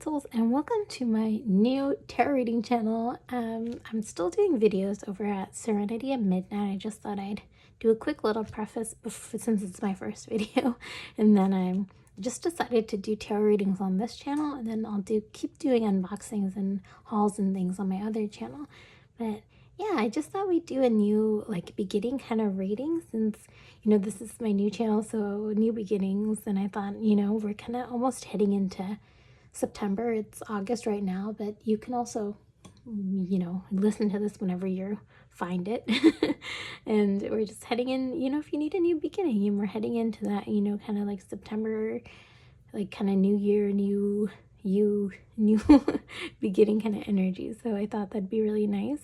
elementals, and welcome to my new tarot reading channel. I'm still doing videos over at Serenity at Midnight. I just thought I'd do a quick little preface since it's my first video, and then I just decided to do tarot readings on this channel, and then I'll keep doing unboxings and hauls and things on my other channel. But yeah, I just thought we'd do a new beginning kind of reading since this is my new channel, so new beginnings. And I thought we're kind of almost heading into September. It's August right now, but you can also listen to this whenever you find it. And we're just heading in, if you need a new beginning, and we're heading into that, kind of like September, like kind of new year, new beginning kind of energy. So I thought that'd be really nice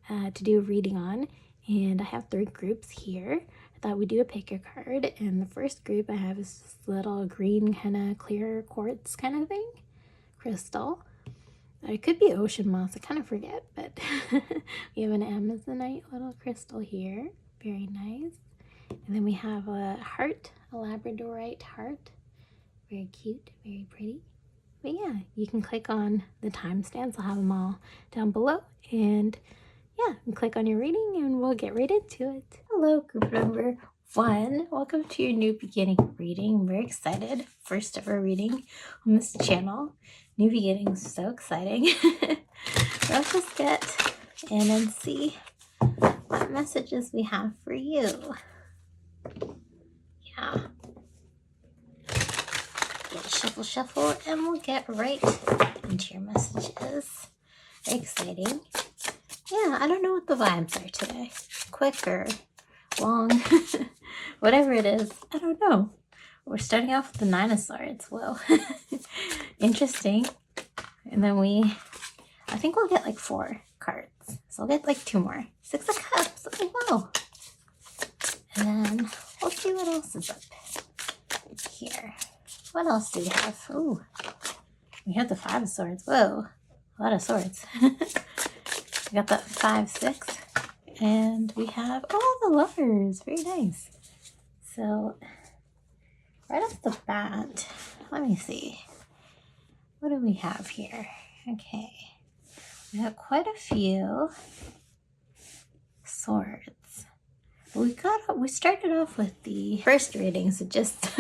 to do a reading on. And I have 3 groups here. I thought we'd do a pick a card, and the first group I have is this little green kind of clear quartz kind of thing, crystal. It could be ocean moss, I kind of forget, but we have an amazonite little crystal here, very nice. And then we have a heart, a labradorite heart, very cute, very pretty. But yeah, you can click on the timestamps. I'll have them all down below, and yeah, and click on your reading and we'll get right into it. Hello, group number 1. Welcome to your new beginning reading. I'm very excited. First ever reading on this channel. New beginnings, so exciting. Let's just get in and see what messages we have for you. Yeah. Shuffle, and we'll get right into your messages. Very exciting. Yeah, I don't know what the vibes are today. Quick or long, whatever it is, I don't know. We're starting off with the 9 of Swords. Whoa. Interesting. And then I think we'll get like 4 cards. So we'll get like 2 more. 6 of Cups. Oh, wow. And then we'll see what else is up here. What else do we have? Ooh, we have the 5 of Swords. Whoa, a lot of swords. We got that 5, 6, and we have the Lovers. Very nice. So right off the bat, let me see. What do we have here? Okay, we have quite a few swords. We started off with the first reading, so just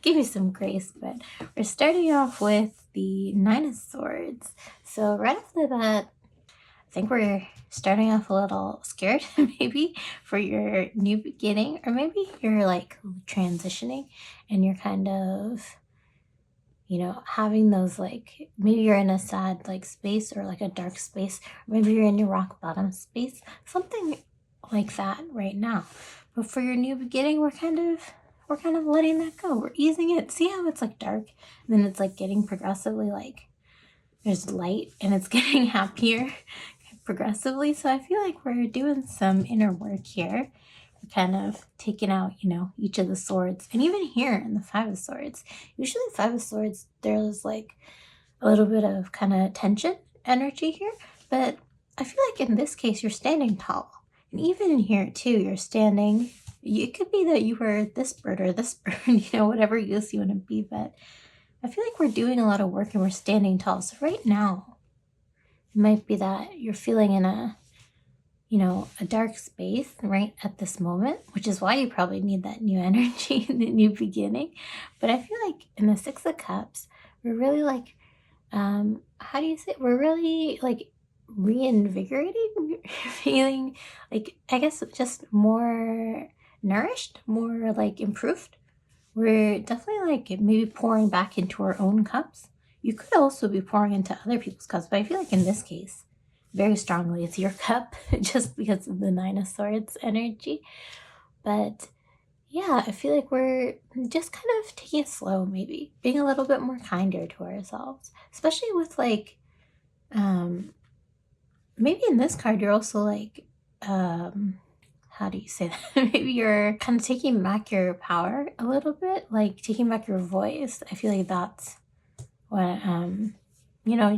give me some grace, but we're starting off with the 9 of Swords. So right off the bat, I think we're starting off a little scared, maybe, for your new beginning, or maybe you're like transitioning and you're kind of, having those maybe you're in a sad space or like a dark space, or maybe you're in your rock bottom space, something like that right now. But for your new beginning, we're kind of letting that go. We're easing it. See how it's dark, and then it's getting progressively there's light, and it's getting happier progressively. So I feel like we're doing some inner work here. We're kind of taking out, each of the swords. And even here in the 5 of Swords, usually 5 of Swords, there's a little bit of kind of tension energy here. But I feel like in this case, you're standing tall. And even in here too, you're standing. It could be that you were this bird or this bird, whatever use you want to be. But I feel like we're doing a lot of work and we're standing tall. So right now, it might be that you're feeling in a dark space right at this moment, which is why you probably need that new energy, the new beginning. But I feel like in the 6 of Cups, we're really how do you say it? We're really reinvigorating, feeling I guess just more nourished, more improved. We're definitely maybe pouring back into our own cups. You could also be pouring into other people's cups, but I feel like in this case, very strongly, it's your cup, just because of the 9 of Swords energy. But yeah, I feel like we're just kind of taking it slow, maybe being a little bit more kinder to ourselves, especially with maybe in this card, you're also how do you say that? Maybe you're kind of taking back your power a little bit, taking back your voice. I feel like that's what,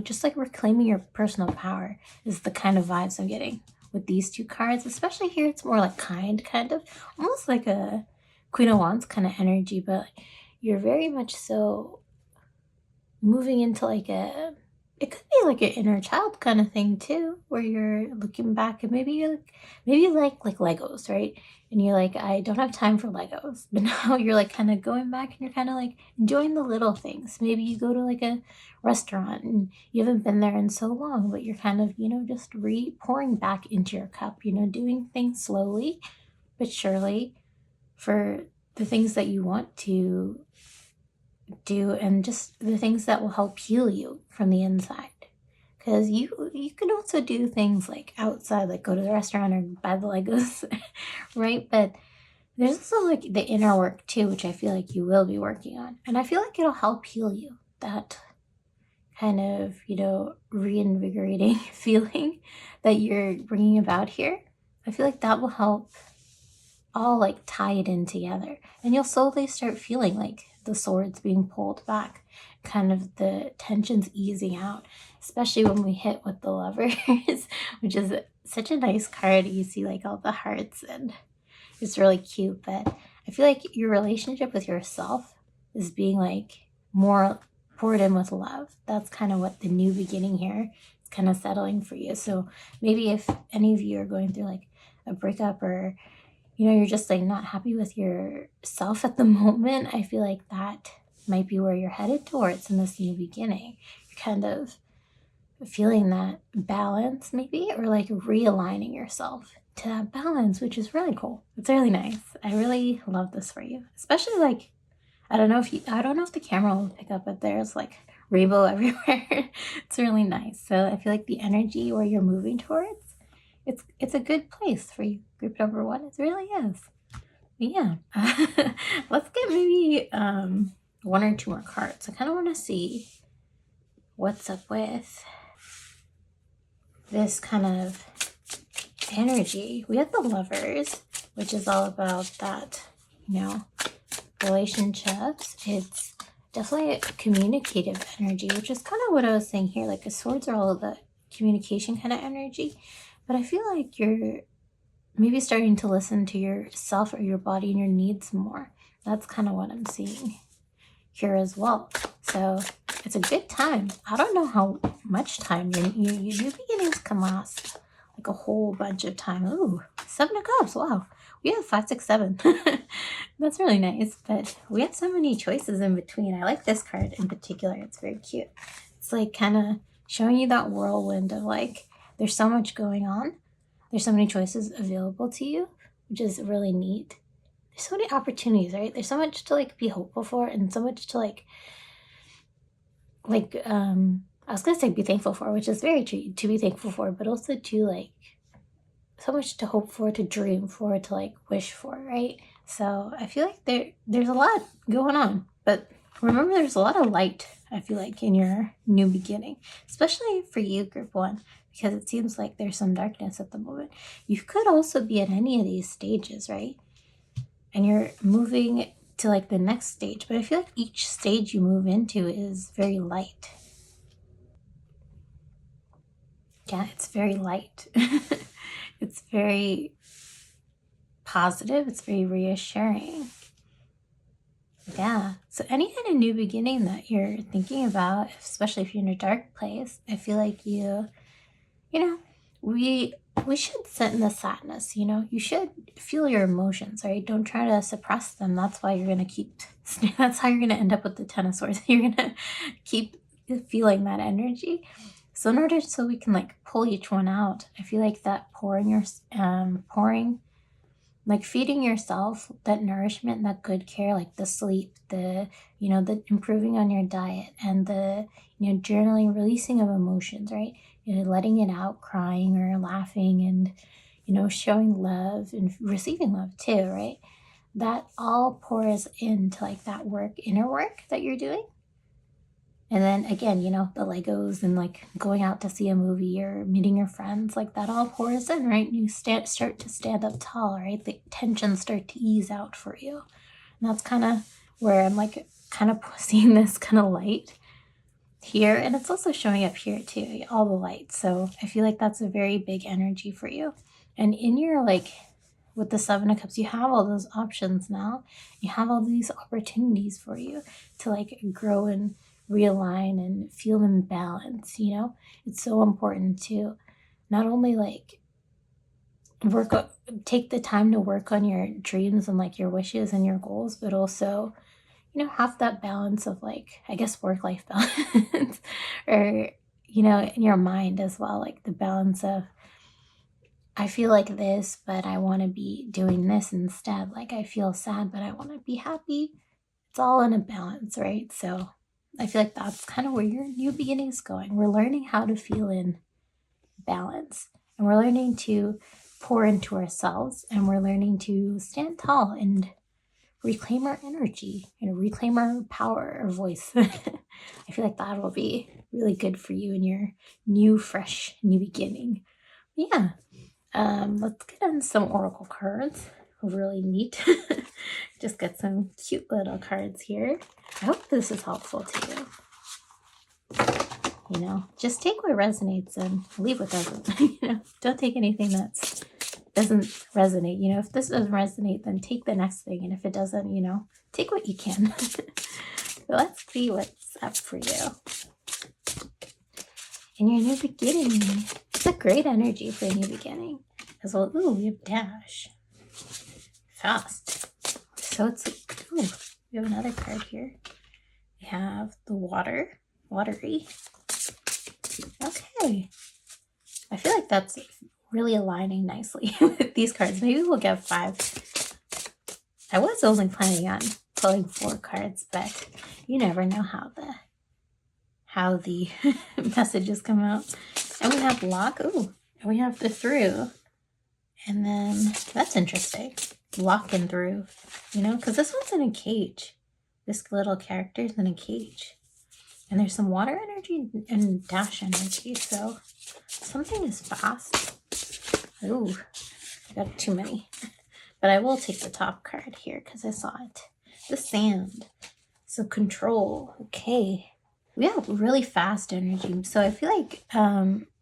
just reclaiming your personal power is the kind of vibes I'm getting with these 2 cards. Especially here, it's more kind of, almost like a Queen of Wands kind of energy, but you're very much so moving into like it could be like an inner child kind of thing too, where you're looking back and maybe you like Legos, right? And you're like, I don't have time for Legos. But now you're like kind of going back and you're kind of like enjoying the little things. Maybe you go to like a restaurant and you haven't been there in so long, but you're kind of, just pouring back into your cup, doing things slowly but surely for the things that you want to do and just the things that will help heal you from the inside. Because you can also do things like outside, like go to the restaurant or buy the Legos, right? But there's also like the inner work too, which I feel like you will be working on. And I feel like it'll help heal you. That kind of, reinvigorating feeling that you're bringing about here. I feel like that will help all like tie it in together. And you'll slowly start feeling like the swords being pulled back, kind of the tensions easing out, especially when we hit with the Lovers, which is such a nice card. You see like all the hearts and it's really cute. But I feel like your relationship with yourself is being like more poured in with love. That's kind of what the new beginning here is kind of settling for you. So maybe if any of you are going through like a breakup or you're just like not happy with yourself at the moment, I feel like that might be where you're headed towards in this new beginning. You're kind of feeling that balance maybe, or like realigning yourself to that balance, which is really cool. It's really nice. I really love this for you, especially like, I don't know if the camera will pick up, but there's like rainbow everywhere. It's really nice. So I feel like the energy where you're moving towards, it's a good place for you, group number 1. It really is. But yeah, let's get maybe 1 or 2 more cards. I kind of want to see what's up with this kind of energy. We have the Lovers, which is all about that, relationships. It's definitely a communicative energy, which is kind of what I was saying here. Like the swords are all of the communication kind of energy. But I feel like you're maybe starting to listen to yourself or your body and your needs more. That's kind of what I'm seeing here as well. So it's a good time. I don't know how much time your new beginnings can last. Like a whole bunch of time. Ooh, 7 of Cups. Wow. We have 5, 6, 7. That's really nice. But we have so many choices in between. I like this card in particular. It's very cute. It's like kind of showing you that whirlwind of like, there's so much going on. There's so many choices available to you, which is really neat. There's so many opportunities, right? There's so much to like be hopeful for and so much to I was going to say be thankful for, which is very true, to be thankful for, but also to like so much to hope for, to dream for, to like wish for, right? So I feel like there's a lot going on, but remember there's a lot of light, I feel like, in your new beginning, especially for you, group 1. Because it seems like there's some darkness at the moment. You could also be at any of these stages, right? And you're moving to like the next stage. But I feel like each stage you move into is very light. Yeah, it's very light. It's very positive. It's very reassuring. Yeah. So any kind of new beginning that you're thinking about, especially if you're in a dark place, I feel like we should sit in the sadness, you should feel your emotions, right? Don't try to suppress them. That's why you're going to that's how you're going to end up with the 10 of Swords. You're going to keep feeling that energy. So in order so we can like pull each one out, I feel like that pouring, like feeding yourself that nourishment, that good care, like the sleep, the improving on your diet and the, journaling, releasing of emotions, right? Letting it out, crying or laughing and, showing love and receiving love too, right? That all pours into like that inner work that you're doing. And then again, the Legos and like going out to see a movie or meeting your friends, like that all pours in, right? You start to stand up tall, right? The tensions start to ease out for you. And that's kind of where I'm like kind of seeing this kind of light here, and it's also showing up here too, all the lights. So I feel like that's a very big energy for you. And in your like with the 7 of Cups, you have all those options now. You have all these opportunities for you to like grow and realign and feel in balance. It's so important to not only like take the time to work on your dreams and like your wishes and your goals, but also have that balance of like, I guess, work-life balance or in your mind as well, like the balance of, I feel like this but I want to be doing this instead, like I feel sad but I want to be happy. It's all in a balance, right? So I feel like that's kind of where your new beginning is going. We're learning how to feel in balance, and we're learning to pour into ourselves, and we're learning to stand tall and reclaim our energy and reclaim our power, our voice. I feel like that will be really good for you in your new, fresh, new beginning. Yeah. Let's get on some oracle cards. Really neat. Just got some cute little cards here. I hope this is helpful to you. Just take what resonates and leave what doesn't. Don't take anything that doesn't resonate. If this doesn't resonate, then take the next thing. And if it doesn't, take what you can. So let's see what's up for you in your new beginning. It's a great energy for a new beginning. As well, ooh, we have dash. Fast. So it's, ooh, we have another card here. We have the water. Watery. Okay. I feel like that's really aligning nicely with these cards. Maybe we'll get 5. I was only planning on pulling 4 cards, but you never know how the messages come out. And we have lock. Ooh, and we have the through. And then that's interesting. Lock and through. Because this one's in a cage. This little character is in a cage. And there's some water energy and dash energy. So something is fast. Ooh, I got too many. But I will take the top card here because I saw it. The sand. So control. Okay. We have really fast energy. So I feel like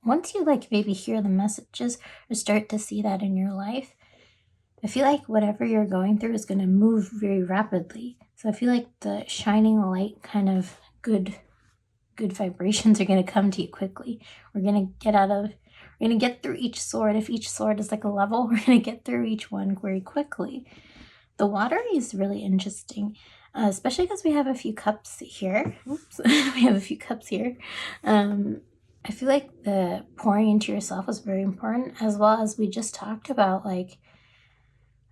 once you like maybe hear the messages or start to see that in your life, I feel like whatever you're going through is going to move very rapidly. So I feel like the shining light kind of good vibrations are going to come to you quickly. We're going to get through each sword. If each sword is like a level, we're going to get through each one very quickly. The water is really interesting, especially because we have a few cups here. Oops, we have a few cups here. I feel like the pouring into yourself was very important, as well as we just talked about like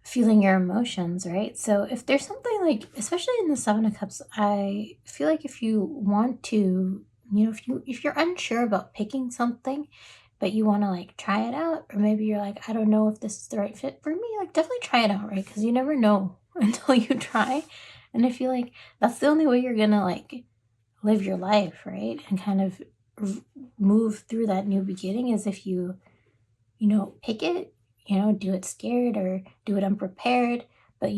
feeling your emotions, right? So if there's something like, especially in the 7 of Cups, I feel like if you want to, if you're unsure about picking something, but you want to like try it out, or maybe you're like, I don't know if this is the right fit for me, like definitely try it out, right? Because you never know until you try. And I feel like that's the only way you're gonna like live your life, right? And kind of move through that new beginning is if you pick it, do it scared or do it unprepared, but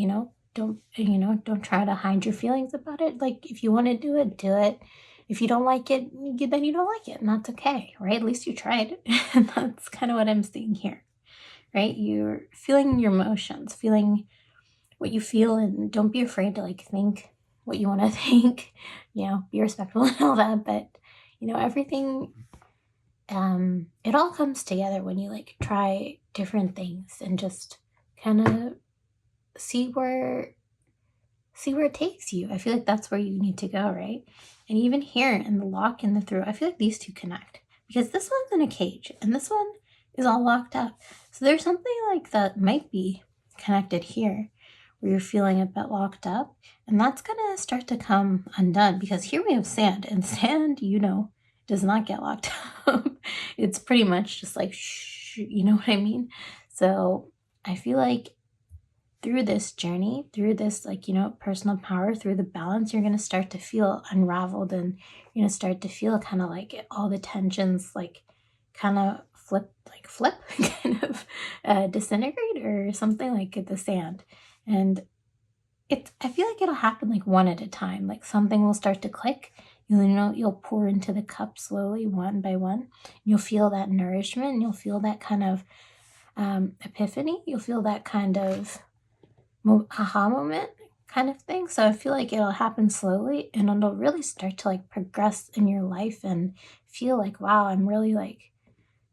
don't try to hide your feelings about it. Like if you want to do it. If you don't like it, then you don't like it, and that's okay, right? At least you tried. And that's kind of what I'm seeing here, right? You're feeling your emotions, feeling what you feel, and don't be afraid to like think what you want to think, be respectful and all that. But, everything, it all comes together when you like try different things and just kind of see where it takes you. I feel like that's where you need to go, right? And even here in the lock and the through, I feel like these two connect because this one's in a cage and this one is all locked up. So there's something like that might be connected here where you're feeling a bit locked up, and that's going to start to come undone because here we have sand, and sand, does not get locked up. It's pretty much just like, shh, you know what I mean? So I feel like through this journey, through this like, personal power, through the balance, you're going to start to feel unraveled, and you're going to start to feel kind of like all the tensions like kind of flip, kind of disintegrate or something like the sand. And I feel like it'll happen like one at a time. Like something will start to click. You'll pour into the cup slowly, one by one. You'll feel that nourishment, and you'll feel that kind of epiphany. You'll feel that kind of aha moment kind of thing. So I feel like it'll happen slowly and it'll really start to like progress in your life and feel like, wow, I'm really like,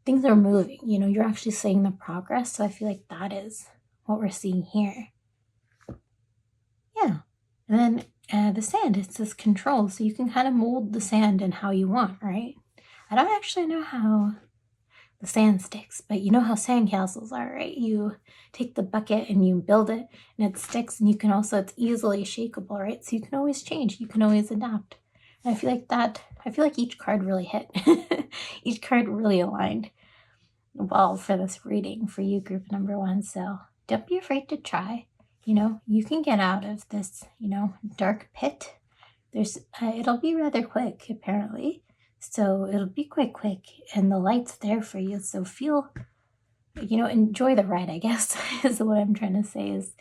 things are moving. You know, you're actually seeing the progress. So I feel like that is what we're seeing here. Yeah. And then the sand, it says control. So you can kind of mold the sand in how you want, right? I don't actually know how the sand sticks, but you know how sand castles are, right? You take the bucket and you build it and it sticks, and you can also, it's easily shakeable, right? So you can always change, you can always adapt. And I feel like each card really hit. Each card really aligned well for this reading for you, group number 1. So don't be afraid to try. You know, you can get out of this, you know, dark pit. It'll be rather quick, apparently. So it'll be quite quick, and the light's there for you. So feel, you know, enjoy the ride, I guess, is what I'm trying to say is,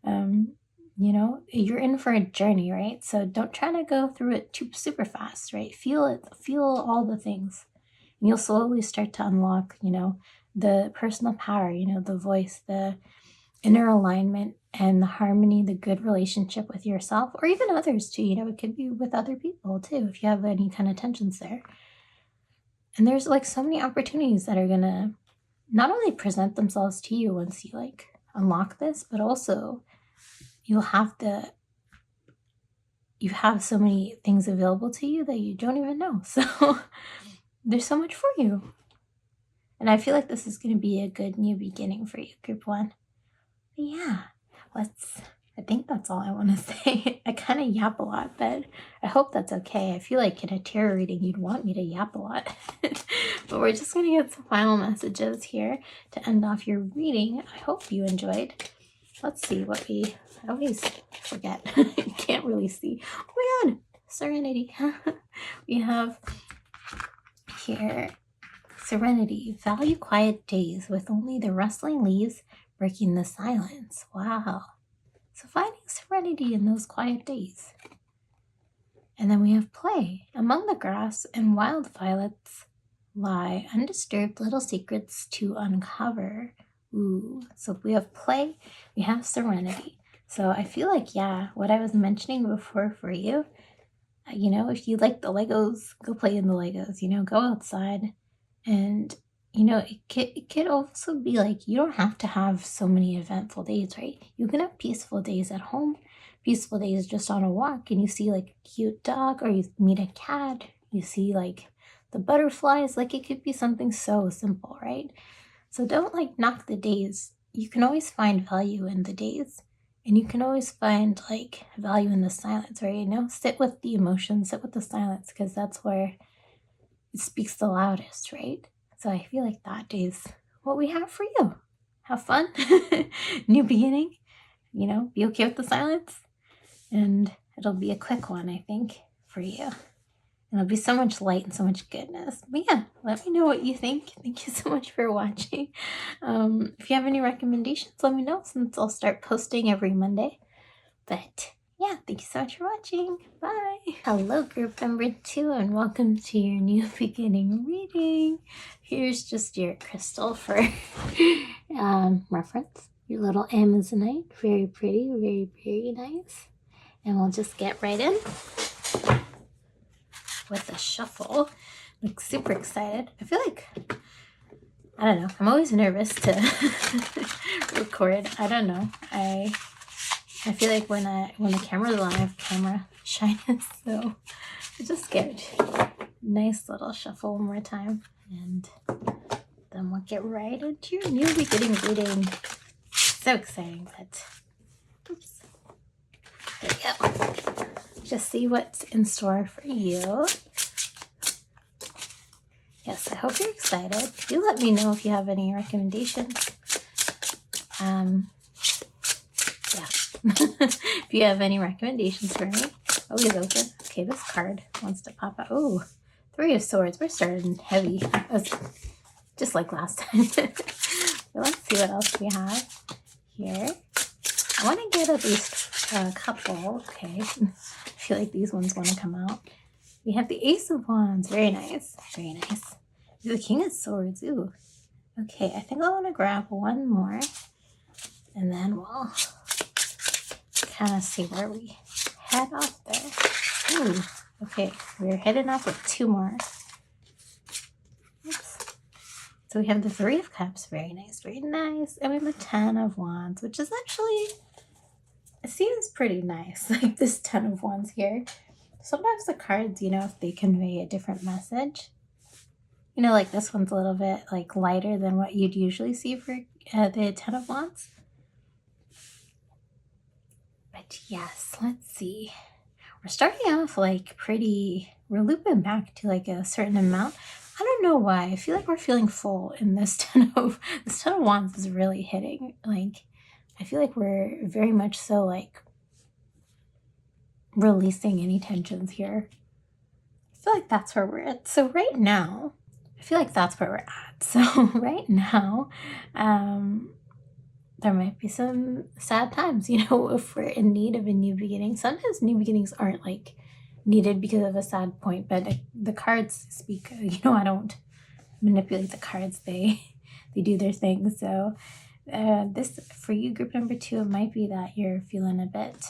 you know, you're in for a journey, right? So don't try to go through it too super fast, right? Feel it, feel all the things. And you'll slowly start to unlock, you know, the personal power, you know, the voice, the inner alignment and the harmony, the good relationship with yourself or even others too. You know, it could be with other people too, if you have any kind of tensions there. And there's like so many opportunities that are gonna not only present themselves to you once you like unlock this, but also you have so many things available to you that you don't even know. So there's so much for you. And I feel like this is going to be a good new beginning for you, group 1. But yeah, I think that's all I want to say. I kind of yap a lot, but I hope that's okay. I feel like in a tarot reading, you'd want me to yap a lot. But we're just going to get some final messages here to end off your reading. I hope you enjoyed. Let's see what I always forget. You can't really see. Oh my God, Serenity. We have here, Serenity. Value quiet days with only the rustling leaves breaking the silence. Wow. So finding serenity in those quiet days. And then we have play. Among the grass and wild violets lie undisturbed little secrets to uncover. Ooh. So we have play, we have serenity. So I feel like, yeah, what I was mentioning before for you, you know, if you like the Legos, go play in the Legos, you know, go outside. And you know, it could also be like, you don't have to have so many eventful days, right? You can have peaceful days at home, peaceful days just on a walk, and you see like a cute dog, or you meet a cat, you see like the butterflies. Like it could be something so simple, right? So don't like knock the days. You can always find value in the days, and you can always find like value in the silence, right? You know, sit with the emotions, sit with the silence, because that's where it speaks the loudest, right? So I feel like that is what we have for you. Have fun. New beginning. You know, be okay with the silence. And it'll be a quick one, I think, for you. And it'll be so much light and so much goodness. But yeah, let me know what you think. Thank you so much for watching. If you have any recommendations, let me know, since I'll start posting every Monday. But yeah, thank you so much for watching. Bye. Hello, group number 2, and welcome to your new beginning reading. Here's just your crystal for reference. Your little Amazonite. Very pretty, very, very nice. And we'll just get right in with a shuffle. Like super excited. I feel like, I don't know, I'm always nervous to record. I don't know. I feel like when the camera's on, I have camera shyness, so I just get nice little shuffle one more time, and then we'll get right into your new beginning reading. So exciting, but oops. There we go. Just see what's in store for you. Yes, I hope you're excited. Do let me know if you have any recommendations. Yeah. If you have any recommendations for me, always open. Okay, this card wants to pop out. Oh, 3 of Swords. We're starting heavy. Just like last time. So let's see what else we have here. I want to get at least a couple. Okay. I feel like these ones want to come out. We have the Ace of Wands. Very nice. Very nice. The King of Swords. Ooh. Okay, I think I want to grab one more. And then we'll kind of see where we head off there. Ooh, okay, we're heading off with 2 more. Oops. So we have the 3 of Cups, very nice, very nice. And we have the 10 of Wands, which is actually, it seems pretty nice, like this 10 of Wands here. Sometimes the cards, if they convey a different message, like this one's a little bit like lighter than what you'd usually see for the 10 of Wands. But yes, let's see. We're starting off like we're looping back to like a certain amount. I don't know why. I feel like we're feeling full in this 10 of Wands is really hitting. Like, I feel like we're very much so like releasing any tensions here. I feel like that's where we're at. So right now, I feel like that's where we're at. So right now, there might be some sad times, if we're in need of a new beginning. Sometimes new beginnings aren't like needed because of a sad point, but the cards speak, I don't manipulate the cards. They do their thing. So this, for you, group number 2, it might be that you're feeling a bit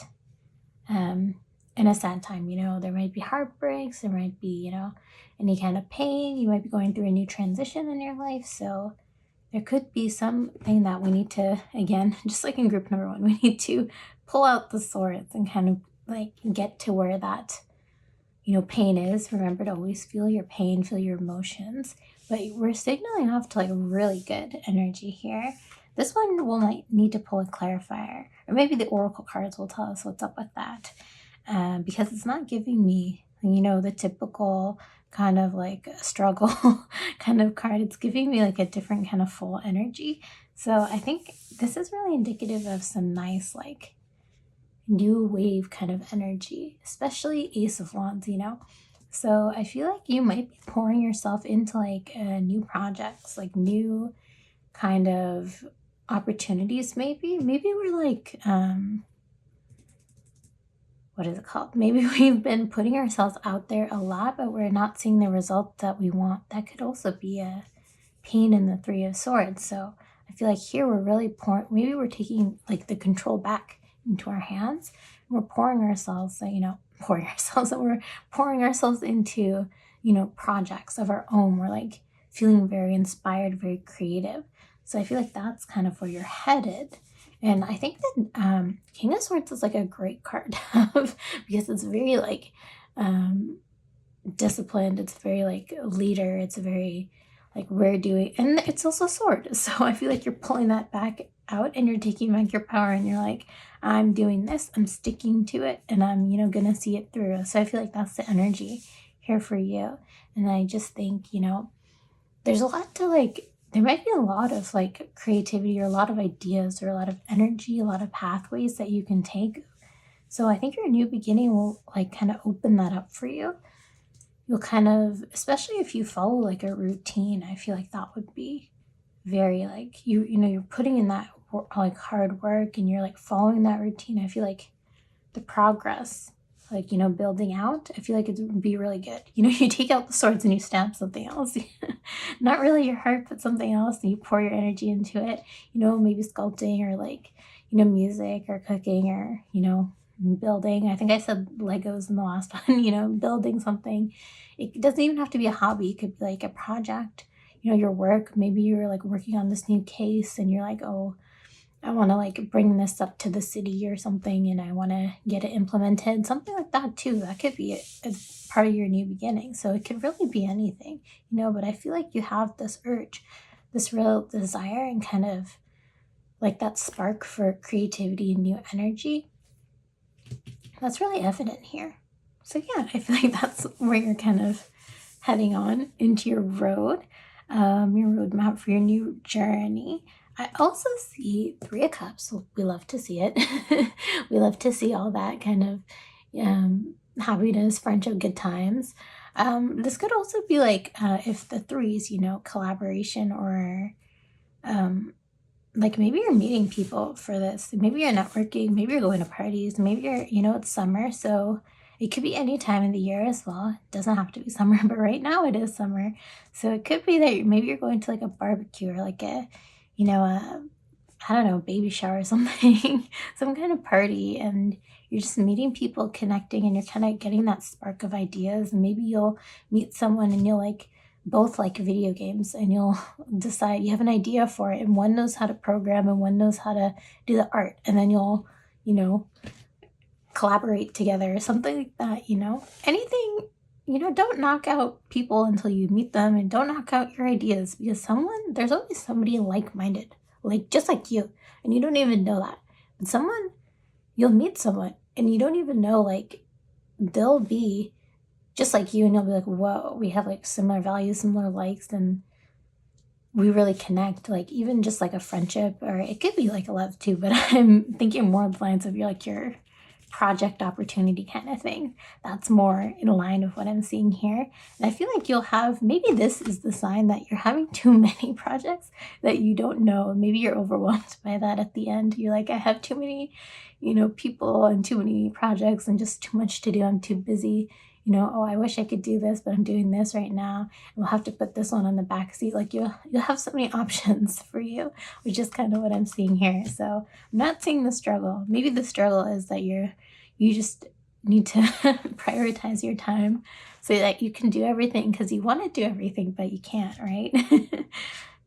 in a sad time. There might be heartbreaks, there might be, any kind of pain. You might be going through a new transition in your life. So there could be something that we need to, again, just like in group number 1, we need to pull out the swords and kind of like get to where that, pain is. Remember to always feel your pain, feel your emotions. But we're signaling off to like really good energy here. This one will might need to pull a clarifier, or maybe the oracle cards will tell us what's up with that. Because it's not giving me, the typical kind of like struggle kind of card. It's giving me like a different kind of full energy. So I think this is really indicative of some nice like new wave kind of energy, especially Ace of Wands, So I feel like you might be pouring yourself into like new projects, like new kind of opportunities. Maybe we're like, what is it called? Maybe we've been putting ourselves out there a lot, but we're not seeing the result that we want. That could also be a pain in the 3 of Swords. So I feel like here we're really maybe we're taking like the control back into our hands. We're pouring ourselves, we're pouring ourselves into, projects of our own. We're like feeling very inspired, very creative. So I feel like that's kind of where you're headed. And I think that King of Swords is like a great card to have because it's very like disciplined. It's very like leader. It's very like we're doing, and it's also sword. So I feel like you're pulling that back out and you're taking back your power and you're like, I'm doing this, I'm sticking to it, and I'm, gonna see it through. So I feel like that's the energy here for you. And I just think, there's a lot to like, there might be a lot of like creativity or a lot of ideas or a lot of energy, a lot of pathways that you can take. So I think your new beginning will like kind of open that up for you. You'll kind of, especially if you follow like a routine, I feel like that would be very like, you're putting in that like hard work and you're like following that routine. I feel like the progress, like, building out, I feel like it would be really good. You take out the swords and you stamp something else. Not really your heart, but something else, and you pour your energy into it, maybe sculpting or like, music or cooking or, building. I think I said Legos in the last one, building something. It doesn't even have to be a hobby. It could be like a project, your work. Maybe you're like working on this new case and you're like, oh, I want to like bring this up to the city or something and I want to get it implemented. Something like that too. That could be a part of your new beginning. So it could really be anything, but I feel like you have this urge, this real desire and kind of like that spark for creativity and new energy. That's really evident here. So yeah, I feel like that's where you're kind of heading on into your roadmap for your new journey. I also see 3 of Cups. So we love to see it. We love to see all that kind of happiness, friendship, good times. This could also be like if the 3s, collaboration or like maybe you're meeting people for this. Maybe you're networking. Maybe you're going to parties. Maybe you're, it's summer. So it could be any time of the year as well. It doesn't have to be summer, but right now it is summer. So it could be that maybe you're going to like a barbecue or like a I don't know, baby shower or something, some kind of party, and you're just meeting people, connecting, and you're kind of getting that spark of ideas. And maybe you'll meet someone and you'll like both like video games, and you'll decide you have an idea for it, and one knows how to program and one knows how to do the art, and then you'll, you know, collaborate together or something like that, you know. Anything, you know, don't knock out people until you meet them, and don't knock out your ideas, because there's always somebody like-minded, like just like you, and you don't even know that. But you'll meet someone and you don't even know, like they'll be just like you, and you'll be like, whoa, we have like similar values, similar likes, and we really connect. Like even just like a friendship, or it could be like a love too, but I'm thinking more of the lines of your project opportunity kind of thing. That's more in line with what I'm seeing here. And I feel like you'll have, maybe this is the sign that you're having too many projects that you don't know. Maybe you're overwhelmed by that at the end. You're like, I have too many, you know, people and too many projects and just too much to do. I'm too busy. You know, oh, I wish I could do this, but I'm doing this right now. And we'll have to put this one on the back seat. Like you'll have so many options for you, which is kind of what I'm seeing here. So I'm not seeing the struggle. Maybe the struggle is that you just need to prioritize your time so that you can do everything, because you want to do everything, but you can't, right?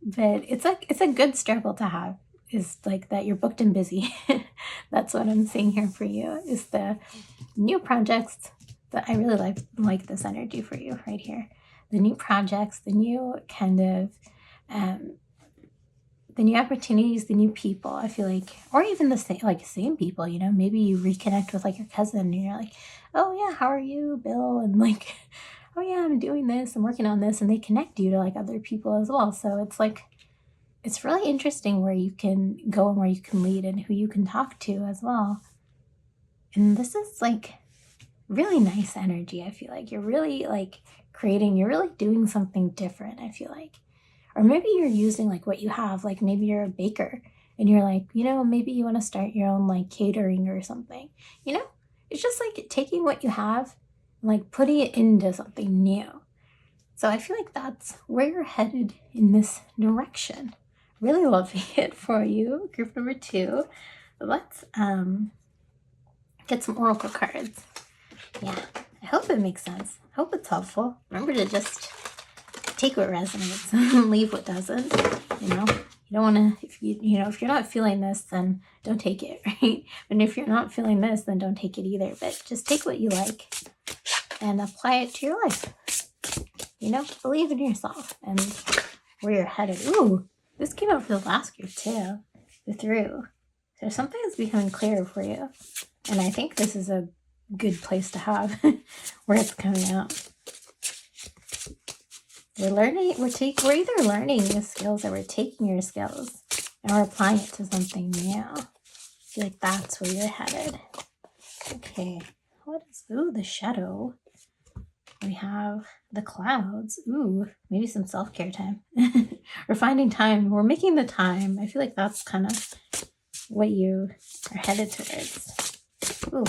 But it's a good struggle to have, is like that you're booked and busy. That's what I'm seeing here for you, is the new projects that I really like this energy for you right here. The new projects, the new kind of the new opportunities, the new people, I feel like, or even the same people, you know, maybe you reconnect with like your cousin and you're like, oh yeah, how are you, Bill? And like, oh yeah, I'm doing this, I'm working on this, and they connect you to like other people as well. So it's like, it's really interesting where you can go and where you can lead and who you can talk to as well. And this is like really nice energy. I feel like you're really like you're really doing something different, I feel like. Or maybe you're using like what you have, like maybe you're a baker and you're like, you know, maybe you want to start your own like catering or something, you know. It's just like taking what you have and like putting it into something new. So I feel like that's where you're headed in this direction. Really loving it for you, group number 2. Let's get some oracle cards. Yeah, I hope it makes sense. I hope it's helpful. Remember to just take what resonates and leave what doesn't. You know, you don't want to, if you're not feeling this, then don't take it, right? And if you're not feeling this, then don't take it either. But just take what you like and apply it to your life. You know, believe in yourself and where you're headed. Ooh, this came out for the last group too. The through. So something is becoming clearer for you. And I think this is a good place to have where it's coming out. We're either learning the skills or we're taking your skills and we're applying it to something new. I feel like that's where you're headed. Okay, the shadow. We have the clouds. Ooh, maybe some self-care time. We're finding time. We're making the time. I feel like that's kind of what you are headed towards. Ooh,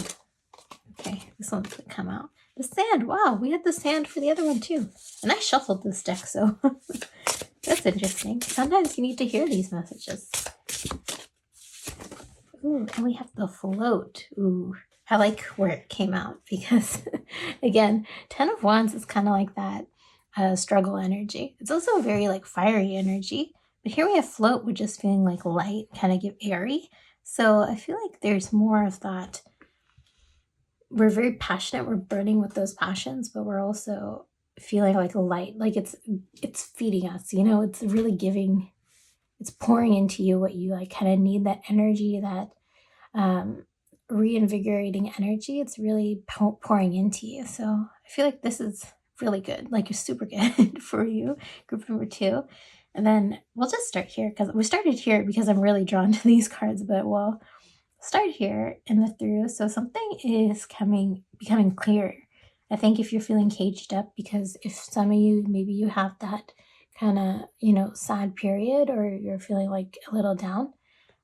okay, this one's gonna come out. The sand. Wow, we had the sand for the other one too. And I shuffled this deck, so that's interesting. Sometimes you need to hear these messages. Ooh, and we have the float. Ooh, I like where it came out because, again, 10 of Wands is kind of like that struggle energy. It's also very like fiery energy. But here we have float, which is feeling like light, kind of airy. So I feel like there's more of that. We're very passionate. We're burning with those passions, but we're also feeling like light. Like it's feeding us, you know, it's really giving, it's pouring into you what you like kind of need, that energy, that reinvigorating energy. It's really pouring into you. So I feel like this is really good. Like it's super good for you, group number 2. And then we'll just start here because we started here because I'm really drawn to these cards, but we'll start here in the through. So something is becoming clearer. I think if you're feeling caged up, because if some of you, maybe you have that kind of, you know, sad period, or you're feeling like a little down,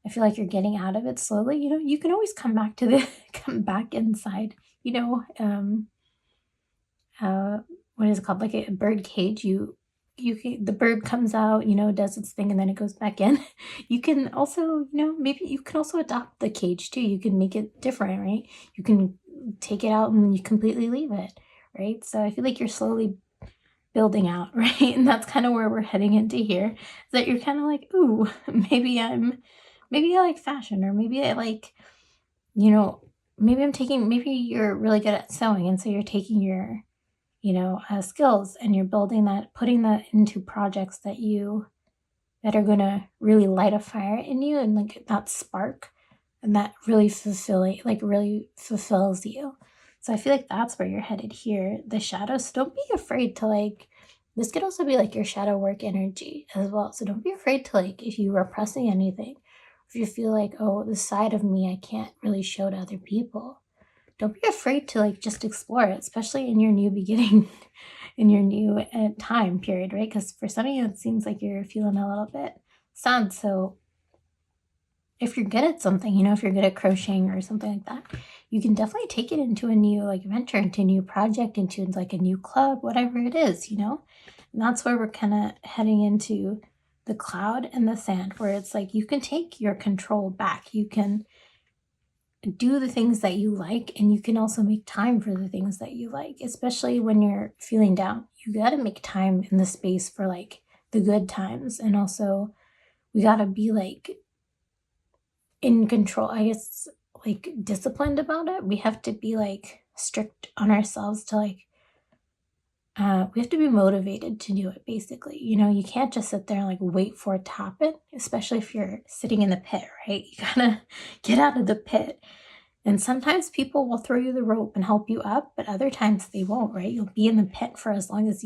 I feel like you're getting out of it slowly. You know, you can always come back inside, you know, what is it called? Like a bird cage. You the bird comes out, does its thing, and then it goes back in. You can also, maybe you can also adopt the cage too. You can make it different, right? You can take it out and you completely leave it, right? So I feel like you're slowly building out, right? And that's kind of where we're heading into here. Is that you're kind of like, ooh, maybe I like fashion, or maybe I like, maybe you're really good at sewing, and so you're taking your skills, and you're building that, putting that into projects that are going to really light a fire in you, and like that spark, and that really really fulfills you. So I feel like that's where you're headed here. The shadows, don't be afraid to this could also be like your shadow work energy as well. So don't be afraid to if you're repressing anything, if you feel like, oh, this side of me I can't really show to other people, don't be afraid to just explore it, especially in your new beginning, in your new time period, right? Because for some of you, it seems like you're feeling a little bit sad. So if you're good at something, if you're good at crocheting or something like that, you can definitely take it into a new venture, into a new project, into a new club, whatever it is, And that's where we're kind of heading into the cloud and the sand, where it's you can take your control back. You can do the things that you like, and you can also make time for the things that you like, especially when you're feeling down. You got to make time in the space for the good times, and also we got to be in control, I guess, disciplined about it. We have to be strict on ourselves to we have to be motivated to do it, basically. You can't just sit there and wait for it to happen, especially if you're sitting in the pit, right? You gotta get out of the pit. And sometimes people will throw you the rope and help you up, but other times they won't, right? You'll be in the pit for as long as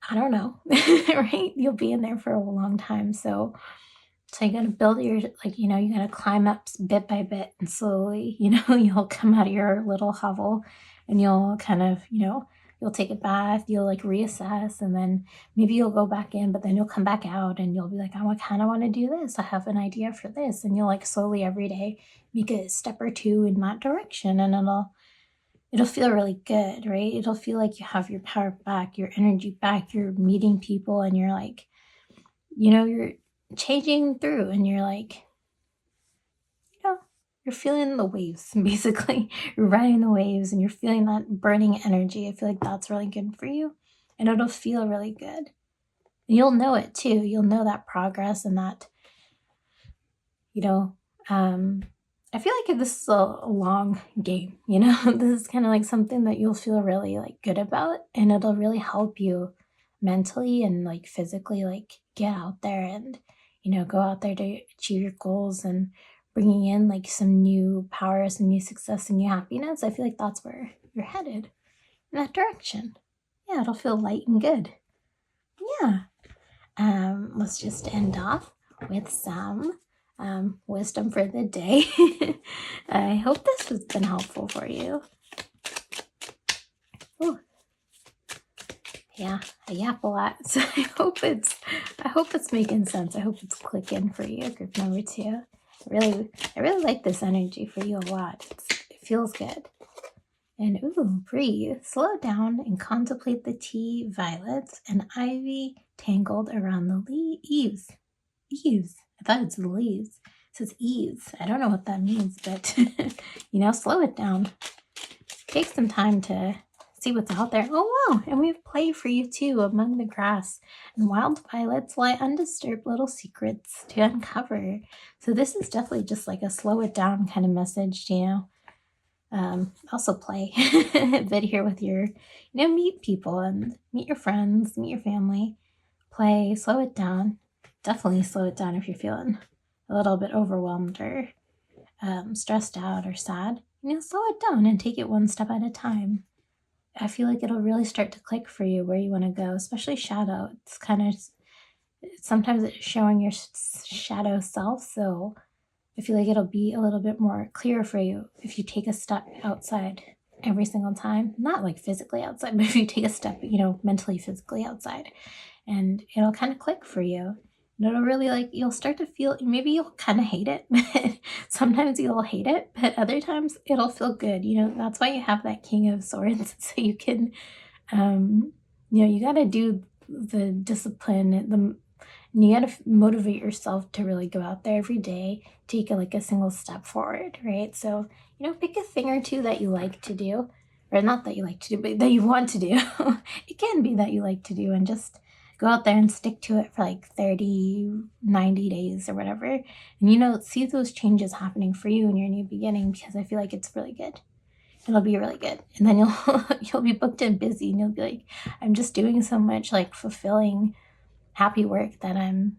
I don't know, right? You'll be in there for a long time. So you gotta build your, you gotta climb up bit by bit, and slowly, you'll come out of your little hovel, and you'll kind of, you'll take a bath, you'll reassess, and then maybe you'll go back in, but then you'll come back out, and you'll be like, oh, I kind of want to do this. I have an idea for this. And you'll slowly every day make a step or two in that direction, and it'll feel really good, right? It'll feel like you have your power back, your energy back, you're meeting people, and you're you're changing through, and you're you're feeling the waves, basically. You're riding the waves, and you're feeling that burning energy. I feel like that's really good for you, and it'll feel really good. And you'll know it too. You'll know that progress, and that, I feel like this is a long game, This is kind of something that you'll feel really good about, and it'll really help you mentally and physically get out there and go out there to achieve your goals, and bringing in some new power, some new success, and new happiness. I feel like that's where you're headed, in that direction. Yeah, it'll feel light and good. Yeah. Let's just end off with some wisdom for the day. I hope this has been helpful for you. Ooh. Yeah, I yap a lot, so I hope it's making sense. I hope it's clicking for you, group number 2. I really like this energy for you a lot. It feels good. And breathe, slow down, and contemplate the tea, violets, and ivy tangled around the eaves. Eaves. I thought it's the leaves. It says eaves. I don't know what that means, but slow it down. Take some time to see what's out there. Oh wow, and we have play for you too. Among the grass and wild violets lie undisturbed little secrets to uncover. So this is definitely just a slow it down kind of message, also play a bit here with your, meet people and meet your friends, meet your family, play, slow it down. Definitely slow it down if you're feeling a little bit overwhelmed or stressed out or sad. Slow it down and take it one step at a time. I feel like it'll really start to click for you where you want to go, especially shadow. It's kind of, sometimes it's showing your shadow self, so I feel like it'll be a little bit more clear for you if you take a step outside every single time. Not physically outside, but if you take a step, mentally, physically outside, and it'll kind of click for you. And it'll really you'll start to feel, maybe you'll kind of hate it, but sometimes you'll hate it, but other times it'll feel good. That's why you have that King of Swords, so you can, you got to do the discipline, and you gotta motivate yourself to really go out there every day, take a single step forward, right? So, pick a thing or two that you like to do, or not that you like to do, but that you want to do. It can be that you like to do, and just go out there and stick to it for like 30, 90 days or whatever. And, see those changes happening for you in your new beginning, because I feel like it's really good. It'll be really good. And then you'll be booked and busy, and you'll be like, I'm just doing so much like fulfilling, happy work that I'm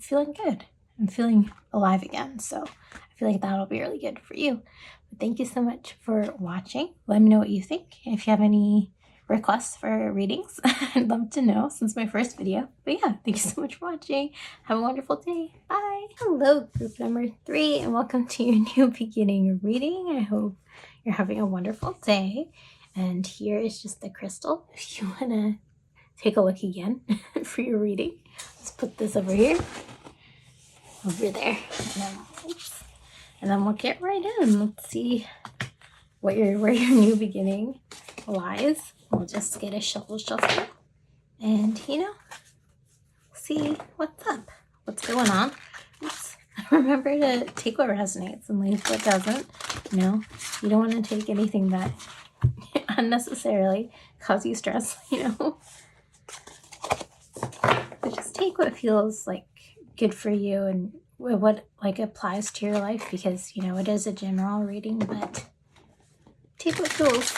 feeling good. I'm feeling alive again. So I feel like that'll be really good for you. But thank you so much for watching. Let me know what you think. If you have any requests for readings, I'd love to know, since my first video. But yeah, thank you so much for watching. Have a wonderful day. Bye. Hello, group number 3, and welcome to your new beginning reading. I hope you're having a wonderful day. And here is just the crystal. If you want to take a look again for your reading, let's put this over here, over there, and then we'll get right in. Let's see where your new beginning lies. We'll just get a shuffle, and see what's up, what's going on. Oops. Remember to take what resonates and leave what doesn't. You don't want to take anything that unnecessarily cause you stress. But just take what feels like good for you and what applies to your life, because it is a general reading, but take what feels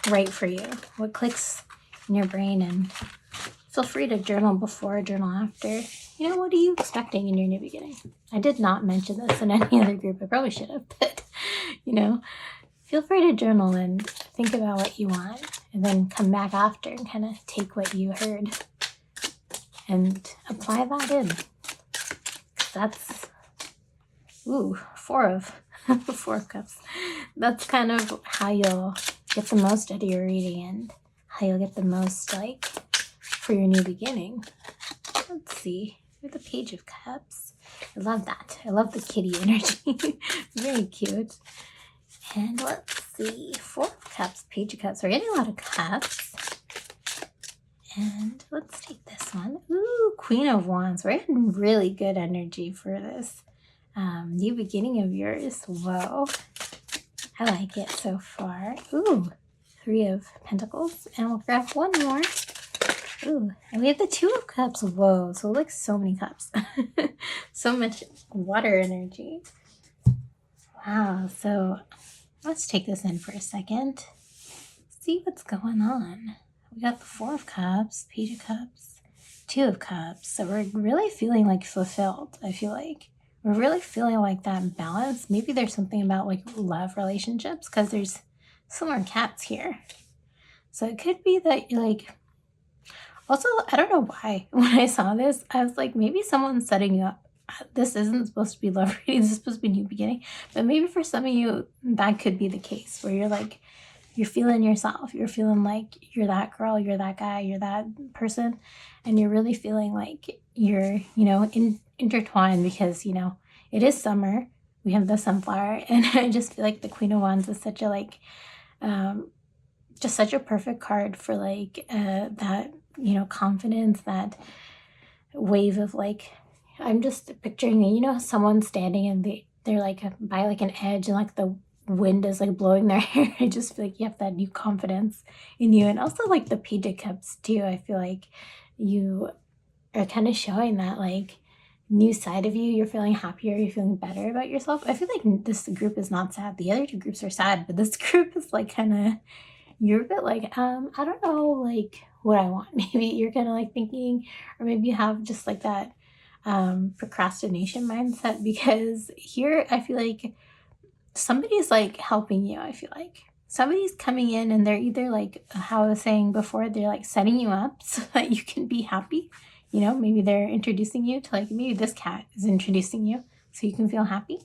right for you, what clicks in your brain, and feel free to journal before, journal after. What are you expecting in your new beginning? I did not mention this in any other group. I probably should have, but feel free to journal and think about what you want, and then come back after and kind of take what you heard and apply that in. That's 4 of cups. That's kind of how you'll get the most out of your reading, and how you'll get the most for your new beginning. Let's see. With the Page of Cups. I love that. I love the kitty energy. Very cute. And let's see. 4 of Cups, Page of Cups. We're getting a lot of cups. And let's take this one. Ooh, Queen of Wands. We're getting really good energy for this new beginning of yours. Whoa. I like it so far. Ooh, 3 of Pentacles. And we'll grab one more. Ooh, and we have the 2 of Cups. Whoa, so like so many cups. So much water energy. Wow, so let's take this in for a second. See what's going on. We got the 4 of Cups, Page of Cups, 2 of Cups. So we're really feeling fulfilled, I feel like. We're really feeling that balance. Maybe there's something about love relationships, because there's some more cats here. So it could be that you're also, I don't know why, when I saw this, I was like, maybe someone's setting you up. This isn't supposed to be love reading, this is supposed to be new beginning. But maybe for some of you, that could be the case, where you're feeling yourself. You're feeling like you're that girl, you're that guy, you're that person. And you're really feeling like you're, intertwined, because, it is summer. We have the sunflower. And I just feel like the Queen of Wands is such a, just such a perfect card for that, confidence, that wave of I'm just picturing, someone standing and they're by an edge, and the wind is blowing their hair. I just feel like you have that new confidence in you. And also the Page of Cups too. I feel like you are kind of showing that new side of you. You're feeling happier, you're feeling better about yourself. I feel like this group is not sad. The other 2 groups are sad, but this group is kind of, you're a bit I don't know what I want. Maybe you're kind of thinking, or maybe you have just that procrastination mindset, because here I feel like somebody's helping you. I feel like somebody's coming in, and they're either how I was saying before, they're setting you up so that you can be happy. Maybe they're introducing you to maybe this cat is introducing you so you can feel happy.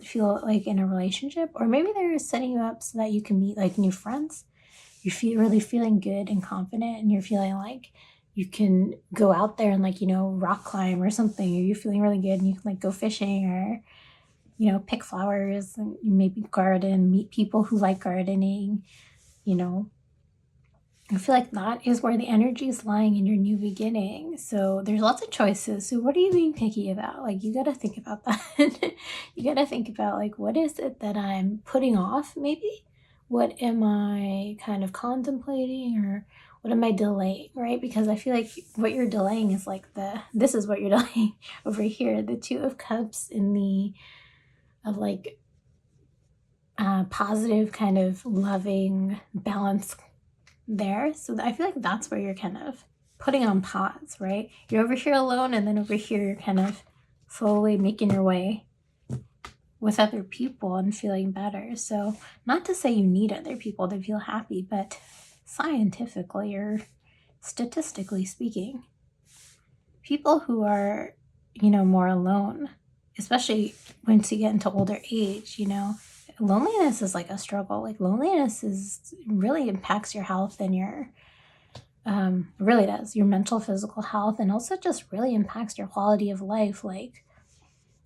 Feel in a relationship, or maybe they're setting you up so that you can meet new friends. You're really feeling good and confident, and you're feeling you can go out there and rock climb or something, or you're feeling really good and you can go fishing, or pick flowers, and maybe garden, meet people who like gardening, I feel like that is where the energy is lying in your new beginning. So there's lots of choices. So what are you being picky about? Like, you got to think about that. You got to think about, like, what is it that I'm putting off maybe? What am I kind of contemplating, or what am I delaying, right? Because I feel like what you're delaying is like this is what you're delaying over here. The Two of Cups in the, of like, positive kind of loving balance there. So I feel like that's where you're kind of putting on pause, right? You're over here alone, and then over here you're kind of slowly making your way with other people and feeling better. So not to say you need other people to feel happy, but scientifically or statistically speaking, people who are, more alone, especially once you get into older age, loneliness is like a struggle. Like, loneliness really impacts your health and your really does, your mental, physical health, and also just really impacts your quality of life. Like,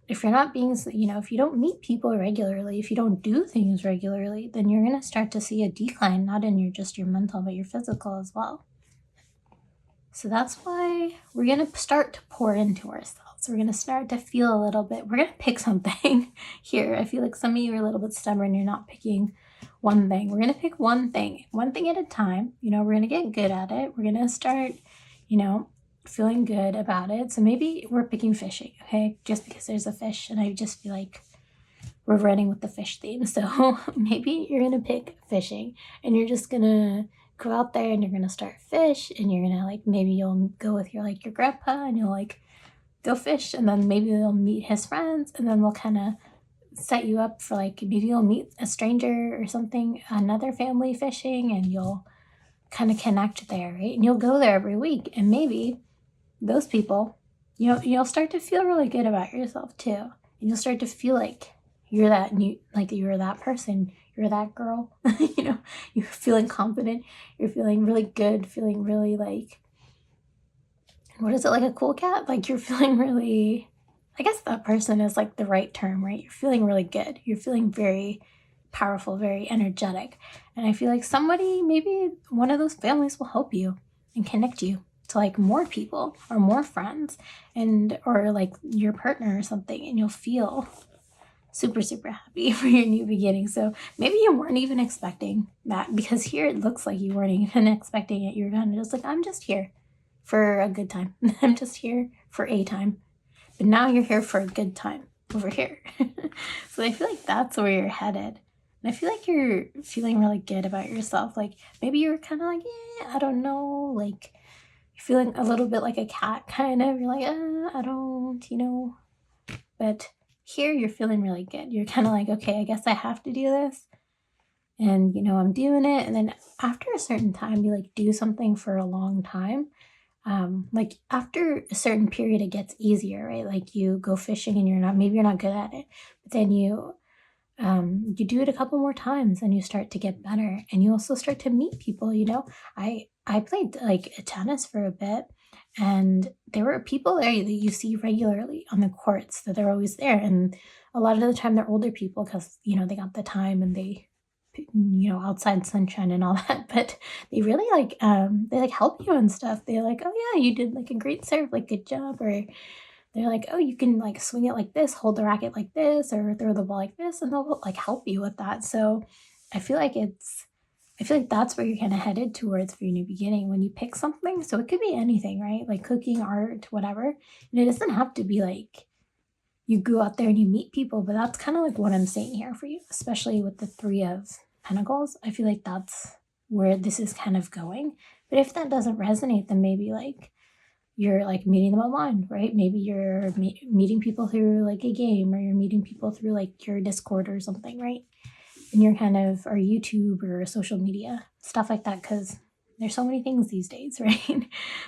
if you're not being, if you don't meet people regularly, if you don't do things regularly, then you're going to start to see a decline, not in just your mental, but your physical as well. So that's why we're going to start to pour into ourselves. We're going to start to feel a little bit, we're going to pick something here. I feel like some of you are a little bit stubborn. You're not picking one thing. We're going to pick one thing at a time. We're going to get good at it. We're going to start, feeling good about it. So maybe we're picking fishing, okay? Just because there's a fish, and I just feel like we're running with the fish theme. So maybe you're going to pick fishing, and you're just going to go out there and you're going to start fish, and you're going to, like, maybe you'll go with your grandpa, and you'll, like, go fish, and then maybe they'll meet his friends, and then they'll kind of set you up for, like, maybe you'll meet a stranger or something, another family fishing, and you'll kind of connect there, right? And you'll go there every week, and maybe those people, you'll start to feel really good about yourself too, and you'll start to feel like you're that you're that person, you're that girl. You're feeling confident, you're feeling really good, feeling really, like, what is it, like a cool cat? Like, you're feeling really, I guess that person is like the right term, right? You're feeling really good. You're feeling very powerful, very energetic. And I feel like somebody, maybe one of those families, will help you and connect you to, like, more people or more friends, or like your partner or something, and you'll feel super, super happy for your new beginning. So maybe you weren't even expecting that, because here it looks like you weren't even expecting it. You're kind of just like, I'm just here for a good time. I'm just here for a time. But now you're here for a good time over here. So I feel like that's where you're headed. And I feel like you're feeling really good about yourself. Like, maybe you're kind of like, I don't know, like, you're feeling a little bit like a cat, kind of. You're like, I don't, But here you're feeling really good. You're kind of like, okay, I guess I have to do this. And, I'm doing it. And then after a certain time, you, like, do something for a long time. Like, after a certain period, it gets easier, right? Like, you go fishing and maybe you're not good at it, but then you do it a couple more times and you start to get better, and you also start to meet people. I played, like, tennis for a bit, and there were people there that you see regularly on the courts, that they're always there. And a lot of the time they're older people, because, they got the time, and they, outside sunshine and all that, but they really, like, they, like, help you and stuff. They're like, oh yeah, you did, like, a great serve, like, good job. Or they're like, oh, you can, like, swing it like this, hold the racket like this, or throw the ball like this, and they'll, like, help you with that. So I feel like that's where you're kind of headed towards for your new beginning when you pick something. So it could be anything, right? Like cooking, art, whatever. And it doesn't have to be like you go out there and you meet people, but that's kind of like what I'm saying here for you, especially with the Three of Pentacles. I feel like that's where this is kind of going. But if that doesn't resonate, then maybe, like, you're, like, meeting them online, right? Maybe you're meeting people through, like, a game, or you're meeting people through, like, your Discord or something, right? And you're kind of, or YouTube or social media, stuff like that, because there's so many things these days, right?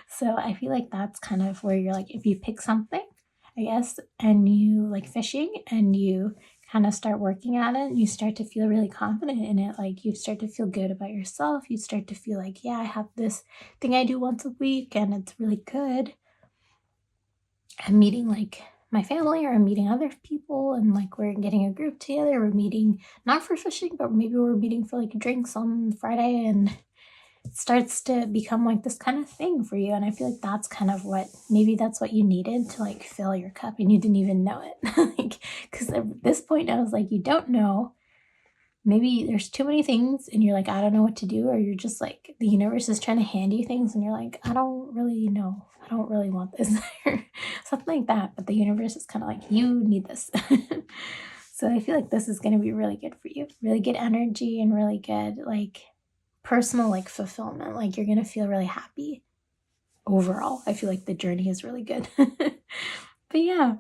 So I feel like that's kind of where you're, like, if you pick something, I guess, and you like fishing, and you kind of start working at it, and you start to feel really confident in it. Like, you start to feel good about yourself. You start to feel like, yeah, I have this thing I do once a week, and it's really good. I'm meeting, like, my family, or I'm meeting other people, and, like, we're getting a group together. We're meeting not for fishing, but maybe we're meeting for, like, drinks on Friday, and it starts to become like this kind of thing for you. And I feel like that's kind of maybe that's what you needed to like fill your cup, and you didn't even know it. Like, because at this point I was like, you don't know. Maybe there's too many things and you're like, I don't know what to do. Or you're just like, the universe is trying to hand you things and you're like, I don't really know. I don't really want this. Or something like that. But the universe is kind of like, you need this. So I feel like this is going to be really good for you. Really good energy and really good like personal like fulfillment. Like you're going to feel really happy overall. I feel like the journey is really good. But yeah,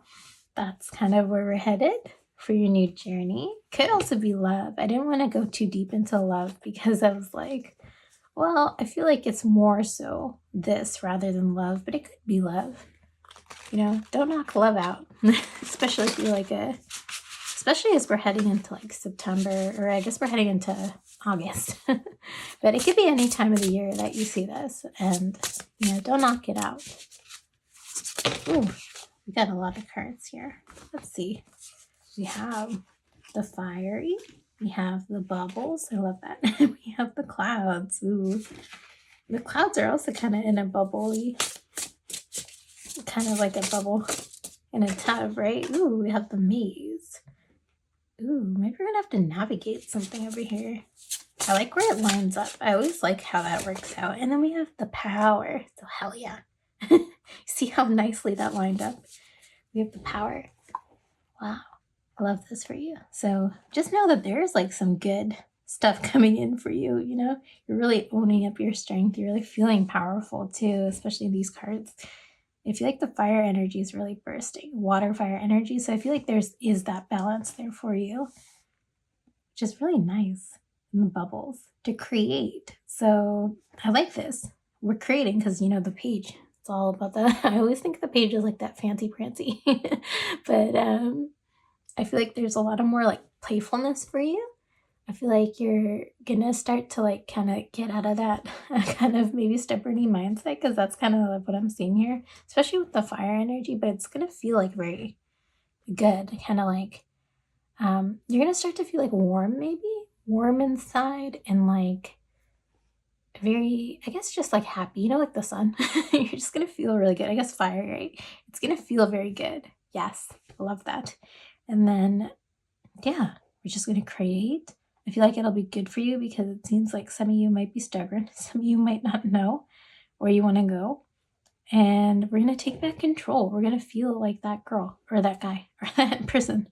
that's kind of where we're headed for your new journey. Could also be love. I didn't want to go too deep into love because I was like, well, I feel like it's more so this rather than love, but it could be love. You know, don't knock love out, especially if you're like especially as we're heading into like September, or I guess we're heading into August. But it could be any time of the year that you see this, and you know, don't knock it out. Ooh, we got a lot of cards here. Let's see. We have the fiery. We have the bubbles. I love that. We have the clouds. Ooh. The clouds are also kind of in a bubbly, kind of like a bubble in a tub, right? Ooh, we have the maze. Ooh, maybe we're going to have to navigate something over here. I like where it lines up. I always like how that works out. And then we have the power. So hell yeah. See how nicely that lined up? We have the power. Wow. I love this for you. So just know that there's like some good stuff coming in for you. You know, you're really owning up your strength. You're really feeling powerful too, especially these cards. I feel like the fire energy is really bursting, water, fire energy. So I feel like is that balance there for you, which is really nice in the bubbles to create. So I like this. We're creating because, you know, the page, it's all about I always think the page is like that fancy prancy, but I feel like there's a lot of more like playfulness for you. I feel like you're gonna start to like kind of get out of that kind of maybe stubborny mindset, because that's kind of what I'm seeing here, especially with the fire energy. But it's gonna feel like very good, kind of like you're gonna start to feel like warm inside, and like very, I guess, just like happy, you know, like the sun. You're just gonna feel really good. I guess fire, right? It's gonna feel very good. Yes, I love that. And then yeah, we're just gonna create. I feel like it'll be good for you because it seems like some of you might be stubborn, some of you might not know where you want to go. And we're going to take back control. We're going to feel like that girl or that guy or that person.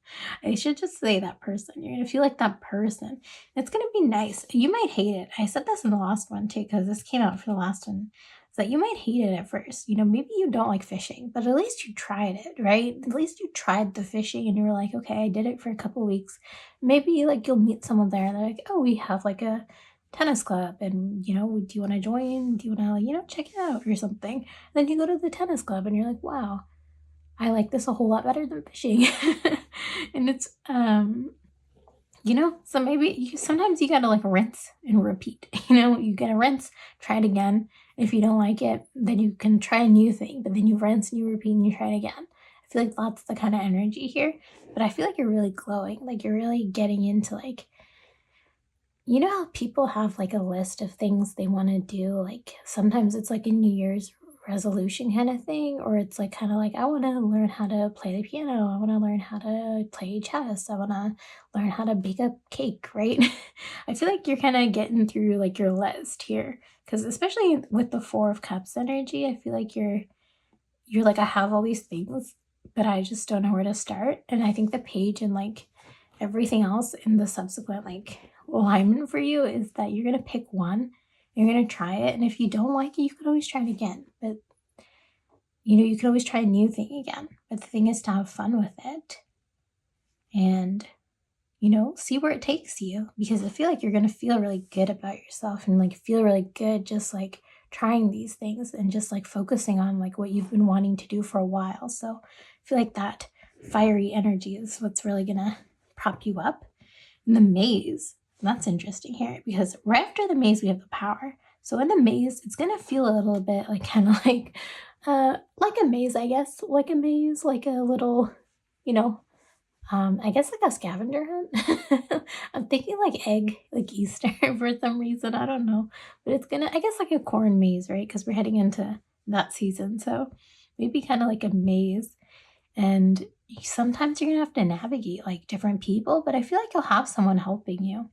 I should just say that person. You're going to feel like that person. It's going to be nice. You might hate it. I said this in the last one too, because this came out for the last one. It's that you might hate it at first. You know, maybe you don't like fishing, but at least you tried it, right? At least you tried the fishing and you were like, okay, I did it for a couple of weeks. Maybe like you'll meet someone there and they're like, oh, we have like a tennis club, and you know, do you want to join? Do you want to, you know, check it out or something? And then you go to the tennis club and you're like, wow, I like this a whole lot better than fishing. And it's you know, so maybe sometimes you gotta like rinse and repeat. You know, you gotta rinse, try it again. If you don't like it, then you can try a new thing, but then you rinse and you repeat and you try it again. I feel like that's the kind of energy here. But I feel like you're really glowing, like you're really getting into like, you know how people have like a list of things they want to do? Like sometimes it's like a New Year's resolution kind of thing, or it's like kind of like, I want to learn how to play the piano. I want to learn how to play chess. I want to learn how to bake a cake, right? I feel like you're kind of getting through like your list here, because especially with the Four of Cups energy, I feel like you're like, I have all these things, but I just don't know where to start. And I think the page and like everything else in the subsequent like alignment for you is that you're going to pick one, you're going to try it, and if you don't like it, you can always try it again. But you know, you can always try a new thing again, but the thing is to have fun with it and, you know, see where it takes you, because I feel like you're going to feel really good about yourself and like feel really good just like trying these things and just like focusing on like what you've been wanting to do for a while. So I feel like that fiery energy is what's really going to prop you up. And the maze, that's interesting here, because right after the maze we have the power. So in the maze, it's gonna feel a little bit like kind of like a maze, I guess, like a maze, like a little, you know, I guess like a scavenger hunt. I'm thinking like egg, like Easter for some reason. I don't know. But it's gonna, I guess like a corn maze, right? Because we're heading into that season. So maybe kind of like a maze. And sometimes you're gonna have to navigate like different people, but I feel like you'll have someone helping you.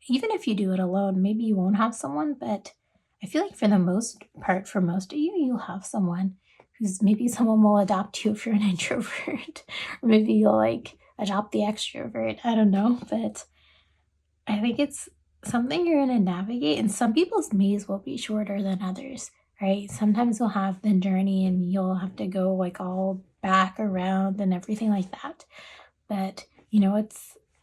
Even if you do it alone, maybe you won't have someone, but I feel like for the most part, for most of you, you'll have someone who's maybe someone will adopt you if you're an introvert, or maybe you'll like adopt the extrovert. I don't know, but I think it's something you're gonna navigate, and some people's maze will be shorter than others, right? Sometimes you'll have the journey and you'll have to go like all back around and everything like that. But you know,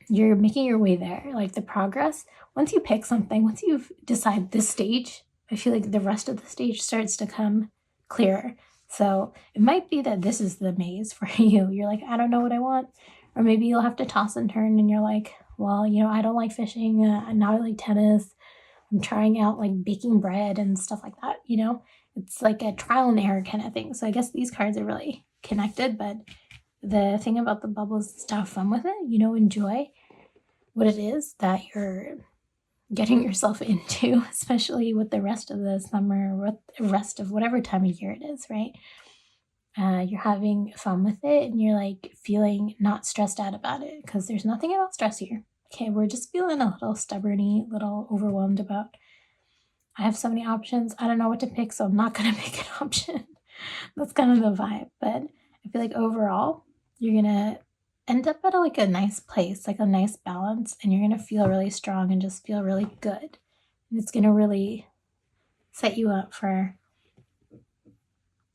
you're making your way there. Like the progress, once you pick something, once you've decided this stage, I feel like the rest of the stage starts to come clearer. So it might be that this is the maze for you. You're like, I don't know what I want. Or maybe you'll have to toss and turn and you're like, well, you know, I don't like fishing. Now I like tennis. I'm trying out like baking bread and stuff like that, you know? It's like a trial and error kind of thing. So I guess these cards are really connected, but the thing about the bubbles is to have fun with it, you know, enjoy what it is that you're getting yourself into, especially with the rest of the summer, with the rest of whatever time of year it is, right? You're having fun with it and you're like feeling not stressed out about it because there's nothing about stress here. Okay, we're just feeling a little stubborny, little overwhelmed about, I have so many options. I don't know what to pick, so I'm not going to pick an option. That's kind of the vibe. But I feel like overall, you're going to end up at like a nice place, like a nice balance, and you're going to feel really strong and just feel really good. And it's going to really set you up for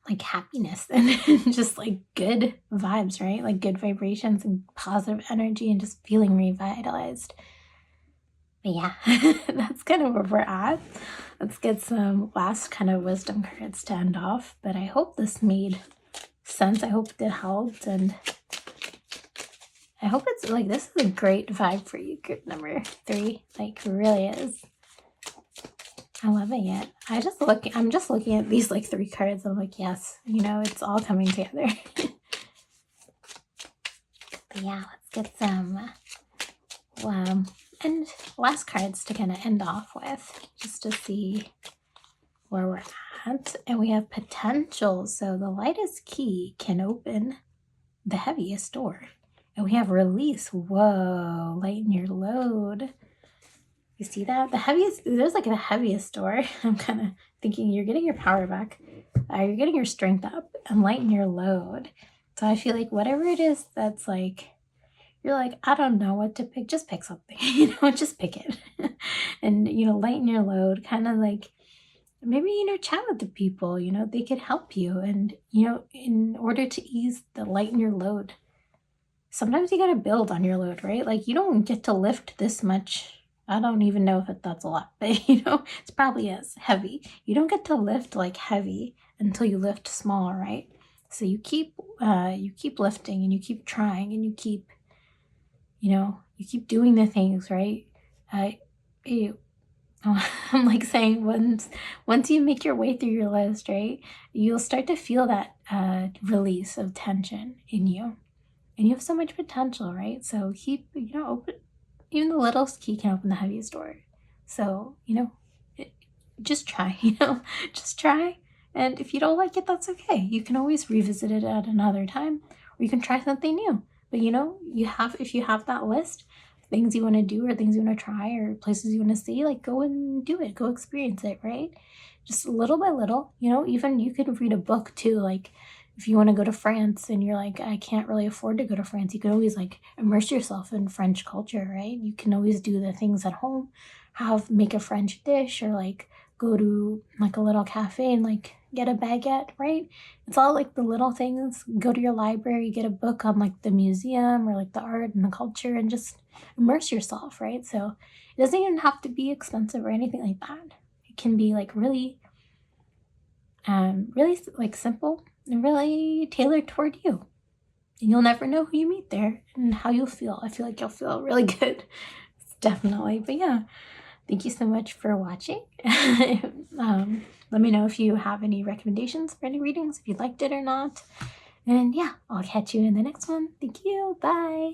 like happiness and just like good vibes, right? Like good vibrations and positive energy and just feeling revitalized. But yeah, that's kind of where we're at. Let's get some last kind of wisdom cards to end off. But I hope this made sense. I hope it helped. And I hope it's like, this is a great vibe for you, group number 3. Like, really is. I'm loving it. I'm just looking at these like 3 cards. I'm like, yes, you know, it's all coming together. But yeah, let's get some and last cards to kind of end off with, just to see where we're at. And we have potential. So the lightest key can open the heaviest door. And we have release. Whoa, lighten your load. You see that? The heaviest, there's like the heaviest door. I'm kind of thinking you're getting your power back. You're getting your strength up and lighten your load. So I feel like whatever it is that's like, you're like, I don't know what to pick. Just pick something, you know, just pick it. And, you know, lighten your load, kind of like maybe, you know, chat with the people, you know, they could help you. And, you know, in order to ease the lighten your load, sometimes you got to build on your load, right? Like you don't get to lift this much. I don't even know if that's a lot, but you know, it's probably is heavy. You don't get to lift like heavy until you lift small, right? So you keep lifting and you keep trying and you keep, you know, you keep doing the things, right? I'm like saying once you make your way through your list, right, you'll start to feel that release of tension in you. And you have so much potential, right? So keep, you know, open. Even the littlest key can open the heaviest door. So, you know, just try, you know, just try. And if you don't like it, that's okay. You can always revisit it at another time, or you can try something new. But, you know, if you have that list, things you want to do or things you want to try or places you want to see, like go and do it, go experience it, right? Just little by little, you know, even you could read a book too, like if you want to go to France and you're like, I can't really afford to go to France, you could always like immerse yourself in French culture, right? You can always do the things at home, make a French dish, or like go to like a little cafe and like get a baguette, right? It's all like the little things. Go to your library, get a book on like the museum or like the art and the culture and just immerse yourself, right? So it doesn't even have to be expensive or anything like that. It can be like really like simple and really tailored toward you. And you'll never know who you meet there and how you'll feel. I feel like you'll feel really good. Definitely. But yeah, thank you so much for watching. Let me know if you have any recommendations for any readings, if you liked it or not. And yeah, I'll catch you in the next one. Thank you. Bye.